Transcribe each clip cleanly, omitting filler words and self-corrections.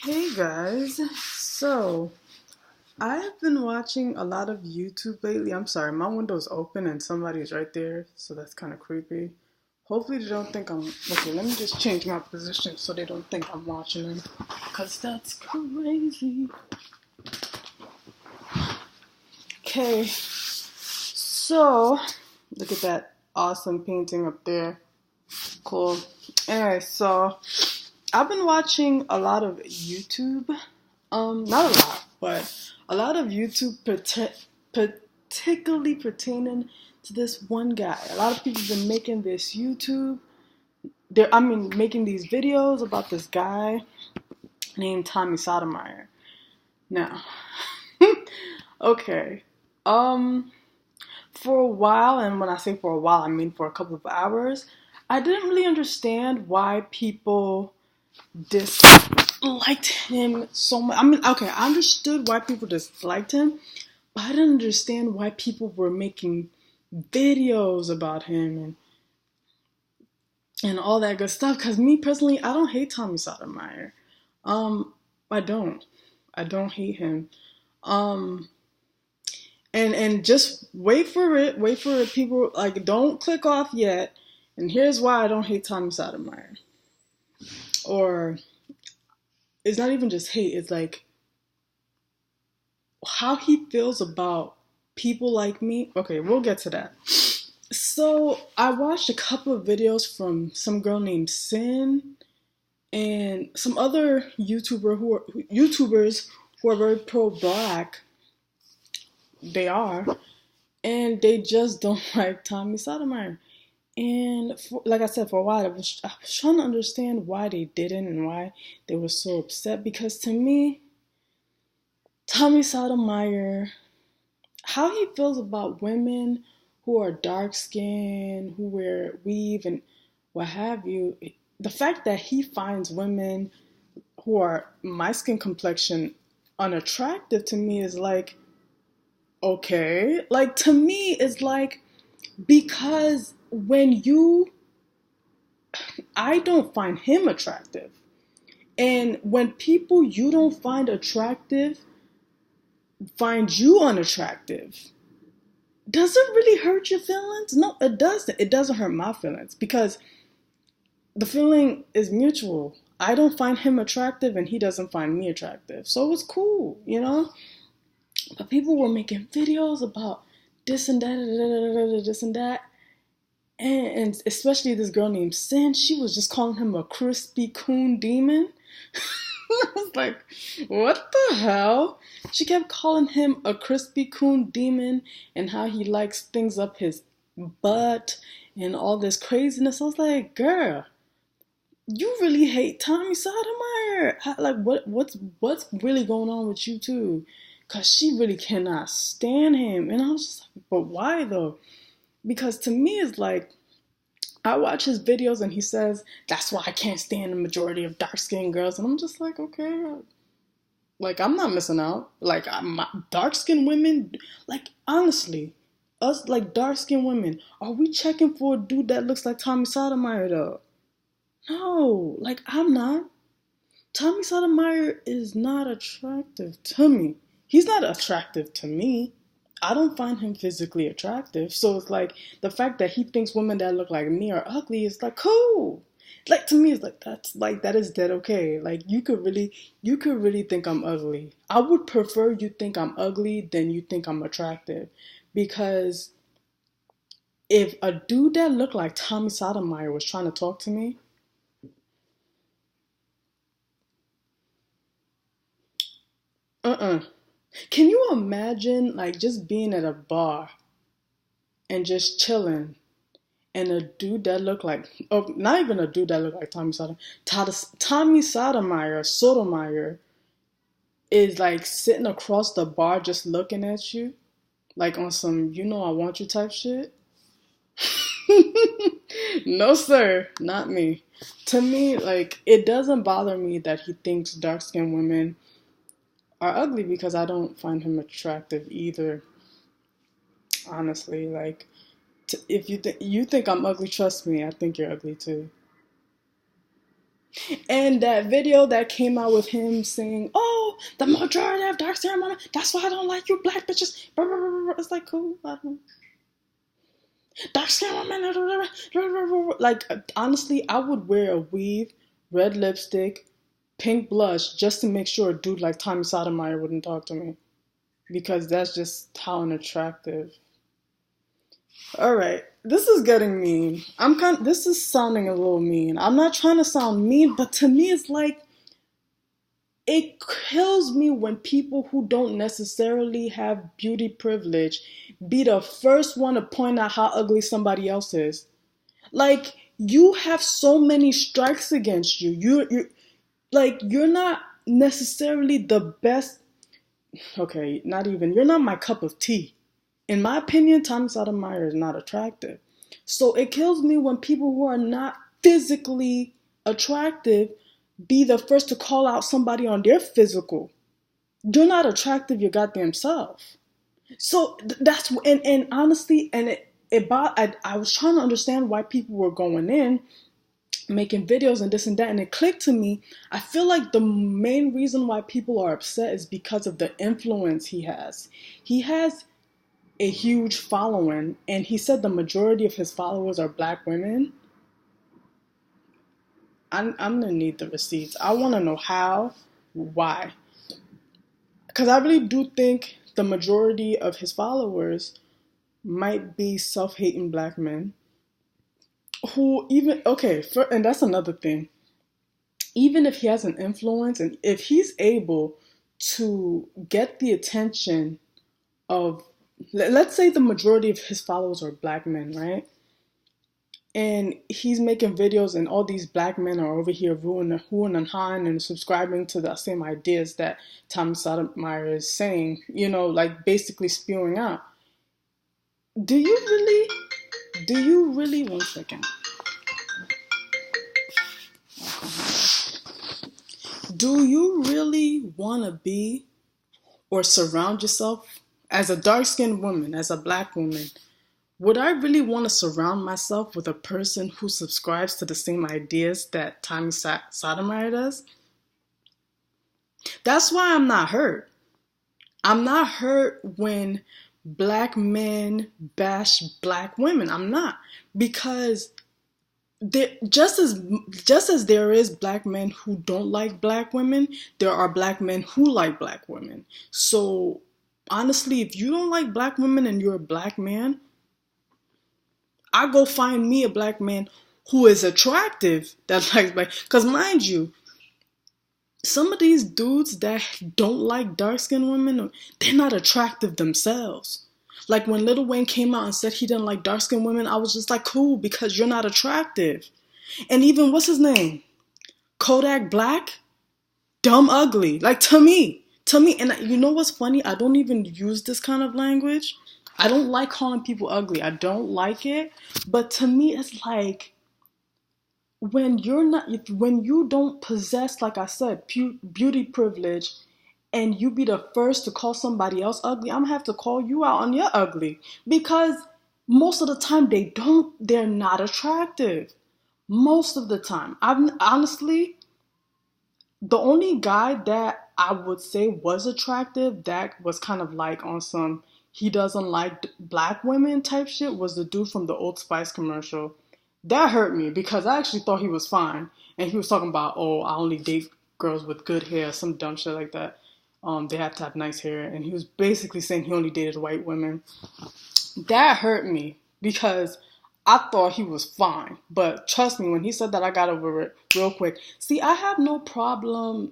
Hey guys, so I have been watching a lot of YouTube lately. I'm sorry, my window's open and somebody's right there, so that's kind of creepy. Hopefully, they don't think I'm. Okay, let me just change my position so they don't think I'm watching them, because that's crazy. Okay, so look at that awesome painting up there. Cool. Anyway, so I've been watching a lot of YouTube. Not a lot, but a lot of YouTube particularly pertaining to this one guy. A lot of people have been making this YouTube. Making these videos about this guy named Tommy Sotomayor. Now, okay. Um, for a while, and when I say for a while, I mean for a couple of hours, I didn't really understand why people disliked him so much. Okay, I understood why people disliked him, but I didn't understand why people were making videos about him and all that good stuff. Because me personally, I don't hate Tommy Sotomayor. Um, I don't. I don't hate him. Um, and just wait for it. Wait for it. People don't click off yet. And here's why I don't hate Tommy Sotomayor. Or it's not even just hate. It's like how he feels about people like me. Okay, we'll get to that. So I watched a couple of videos from some girl named Sin and some other YouTubers who are very pro-black. They are, and they just don't like Tommy Sotomayor. And like I said, for a while, I was trying to understand why they didn't and why they were so upset. Because to me, Tommy Sotomayor, how he feels about women who are dark skinned, who wear weave and what have you, the fact that he finds women who are my skin complexion unattractive to me is like, okay. Like, to me, it's like, because I don't find him attractive. And when people you don't find attractive find you unattractive, does it really hurt your feelings? No, it doesn't. It doesn't hurt my feelings because the feeling is mutual. I don't find him attractive and he doesn't find me attractive. So it's cool, you know? But people were making videos about this and that, this and that. And especially this girl named Sin, she was just calling him a crispy coon demon. I was like, what the hell? She kept calling him a crispy coon demon and how he likes things up his butt and all this craziness. I was like, girl, you really hate Tommy Sotomayor. Like, what's really going on with you two? Cause she really cannot stand him. And I was just like, but why though? Because to me it's like, I watch his videos and he says, that's why I can't stand the majority of dark skinned girls. And I'm just like, okay, like, I'm not missing out. Like, dark skinned women, like, honestly, us, like, dark skinned women, are we checking for a dude that looks like Tommy Sotomayor, though? No, like, I'm not. Tommy Sotomayor is not attractive to me. He's not attractive to me. I don't find him physically attractive. So it's like the fact that he thinks women that look like me are ugly is like cool. Like, to me, it's like that is dead okay. Like, you could really think I'm ugly. I would prefer you think I'm ugly than you think I'm attractive. Because if a dude that looked like Tommy Sotomayor was trying to talk to me, uh-uh. Can you imagine like just being at a bar and just chilling and a dude that looked like, oh, not even a dude that looked like Tommy Sotomayor is like sitting across the bar just looking at you like on some I want you type shit? No sir, not me. To me, like, it doesn't bother me that he thinks dark skinned women are ugly because I don't find him attractive either. Honestly, like, if you think I'm ugly, trust me, I think you're ugly too. And that video that came out with him saying, "Oh, the majority of dark skinned women. That's why I don't like you, black bitches." It's like, cool. I don't. Dark skinned women. Like, honestly, I would wear a weave, red lipstick, pink blush just to make sure a dude like Tommy Sotomayor wouldn't talk to me, because that's just how unattractive. All right, this is getting mean. This is sounding a little mean. I'm not trying to sound mean, but to me, it's like it kills me when people who don't necessarily have beauty privilege be the first one to point out how ugly somebody else is. Like, you have so many strikes against you. You're not necessarily the best. Okay, not even. You're not my cup of tea. In my opinion, Tommy Sotomayor is not attractive. So it kills me when people who are not physically attractive be the first to call out somebody on their physical. You're not attractive your goddamn self. So that's and honestly, and I was trying to understand why people were going in making videos and this and that, and it clicked to me. I feel like the main reason why people are upset is because of the influence he has. He has a huge following, and he said the majority of his followers are black women. I'm gonna need the receipts. I want to know how, why, because I really do think the majority of his followers might be self-hating black men who even and that's another thing. Even if he has an influence, and if he's able to get the attention of, let's say the majority of his followers are black men, right? And he's making videos, and all these black men are over here hooing and hawing and subscribing to the same ideas that Tommy Sotomayor is saying, like basically spewing out. Do you really, one second. Do you really want to be or surround yourself as a dark-skinned woman, as a black woman? Would I really want to surround myself with a person who subscribes to the same ideas that Tommy Sotomayor does? That's why I'm not hurt. I'm not hurt when black men bash black women. I'm not. Because just as there is black men who don't like black women, there are black men who like black women. So honestly, if you don't like black women and you're a black man, I go find me a black man who is attractive that likes black. Because mind you, some of these dudes that don't like dark-skinned women, they're not attractive themselves. Like when Lil Wayne came out and said he didn't like dark-skinned women, I was just like, cool, because you're not attractive. And even, what's his name? Kodak Black? Dumb ugly. Like, to me. And you know what's funny? I don't even use this kind of language. I don't like calling people ugly. I don't like it. But to me, it's like, when you don't possess, like I said, beauty privilege, and you be the first to call somebody else ugly, I'm gonna have to call you out on your ugly. Because most of the time they're not attractive. Most of the time. Honestly, the only guy that I would say was attractive, that was kind of like on some he doesn't like black women type shit, was the dude from the Old Spice commercial. That hurt me because I actually thought he was fine. And he was talking about, oh, I only date girls with good hair, some dumb shit like that. They have to have nice hair. And he was basically saying he only dated white women. That hurt me because I thought he was fine. But trust me, when he said that, I got over it real quick. See, I have no problem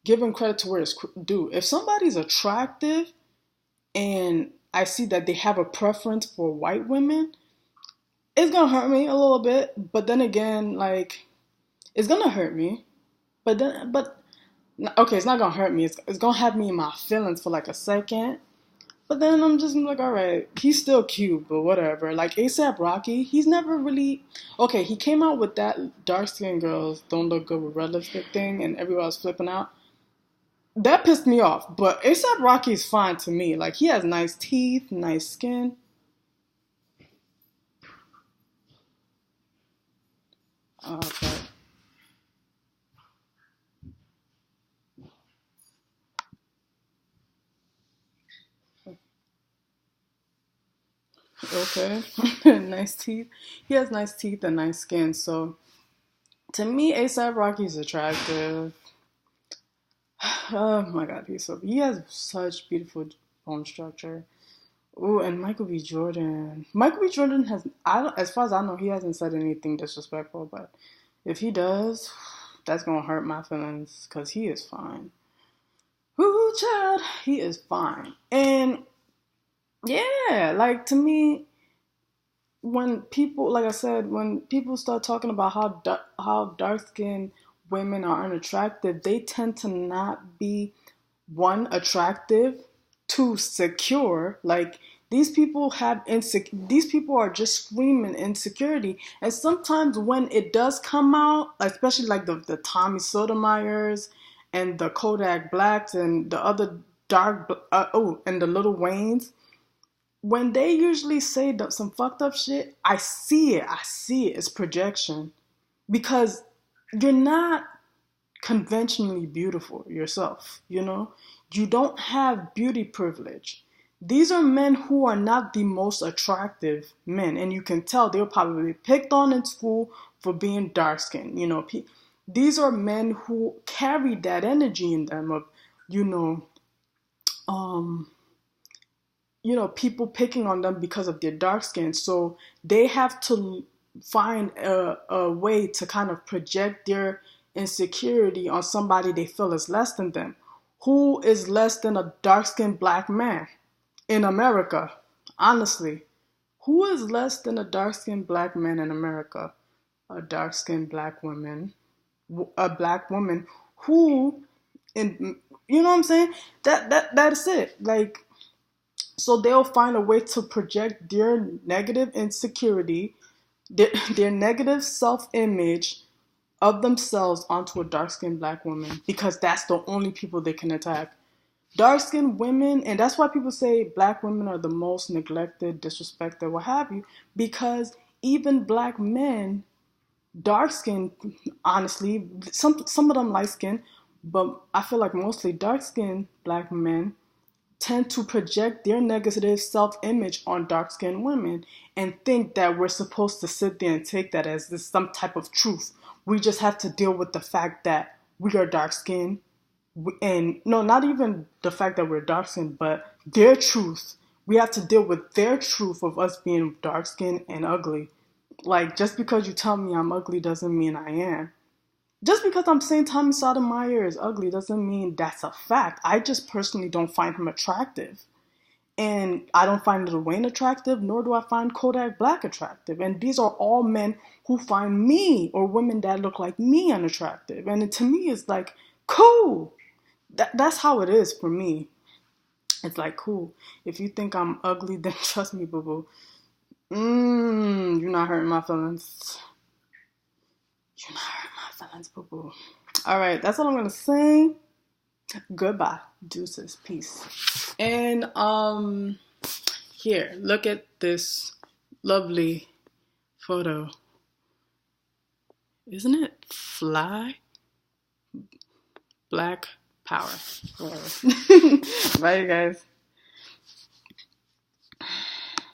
giving credit to where it's due. If somebody's attractive and I see that they have a preference for white women, it's gonna hurt me a little bit. But then again, like, it's gonna hurt me. But okay, it's not gonna hurt me. It's gonna have me in my feelings for like a second. But then I'm just like, all right, he's still cute, but whatever. Like ASAP Rocky, he's never really... Okay, he came out with that dark-skinned girls don't look good with red lipstick thing, and everybody was flipping out. That pissed me off, but ASAP Rocky is fine to me. Like, he has nice teeth, nice skin. Okay. Okay. Nice teeth. He has nice teeth and nice skin. So to me, ASAP Rocky's attractive. Oh my God, he has such beautiful bone structure. Ooh, and Michael B. Jordan. Michael B. Jordan has, as far as I know, he hasn't said anything disrespectful, but if he does, that's gonna hurt my feelings because he is fine. Ooh, child, he is fine. And yeah, like to me, when people, like I said, when people start talking about how dark skinned women are unattractive, they tend to not be one attractive, two secure. Like these people are just screaming insecurity. And sometimes when it does come out, especially like the Tommy Sotomayor's and the Kodak Blacks and the other and the Little Waynes, when they usually say some fucked up shit, I see it. I see it. It's projection. Because you're not conventionally beautiful yourself, you know? You don't have beauty privilege. These are men who are not the most attractive men, and you can tell they were probably picked on in school for being dark skinned. You know, these are men who carry that energy in them of, you know, um, people picking on them because of their dark skin. So they have to find a way to kind of project their insecurity on somebody they feel is less than them. Who is less than a dark skinned black man in America? Honestly, who is less than a dark skinned black man in America? A dark skinned black woman, a black woman who, in you know what I'm saying? That's it. Like, so they'll find a way to project their negative insecurity, their negative self-image of themselves onto a dark-skinned black woman because that's the only people they can attack. Dark-skinned women, and that's why people say black women are the most neglected, disrespected, what have you, because even black men, dark-skinned, honestly, some of them light-skinned, but I feel like mostly dark-skinned black men tend to project their negative self-image on dark-skinned women and think that we're supposed to sit there and take that as this some type of truth. We just have to deal with the fact that we are dark-skinned, and no, not even the fact that we're dark-skinned, but their truth. We have to deal with their truth of us being dark-skinned and ugly. Like, just because you tell me I'm ugly doesn't mean I am. Just because I'm saying Tommy Sotomayor is ugly doesn't mean that's a fact. I just personally don't find him attractive. And I don't find Lil Wayne attractive, nor do I find Kodak Black attractive. And these are all men who find me or women that look like me unattractive. And to me, it's like, cool. That's how it is for me. It's like, cool. If you think I'm ugly, then trust me, boo-boo. You're not hurting my feelings. You're not hurting my feelings, boo-boo. All right, that's all I'm going to say. Goodbye. Deuces. Peace. And here, look at this lovely photo. Isn't it fly? Black power. Bye, you guys.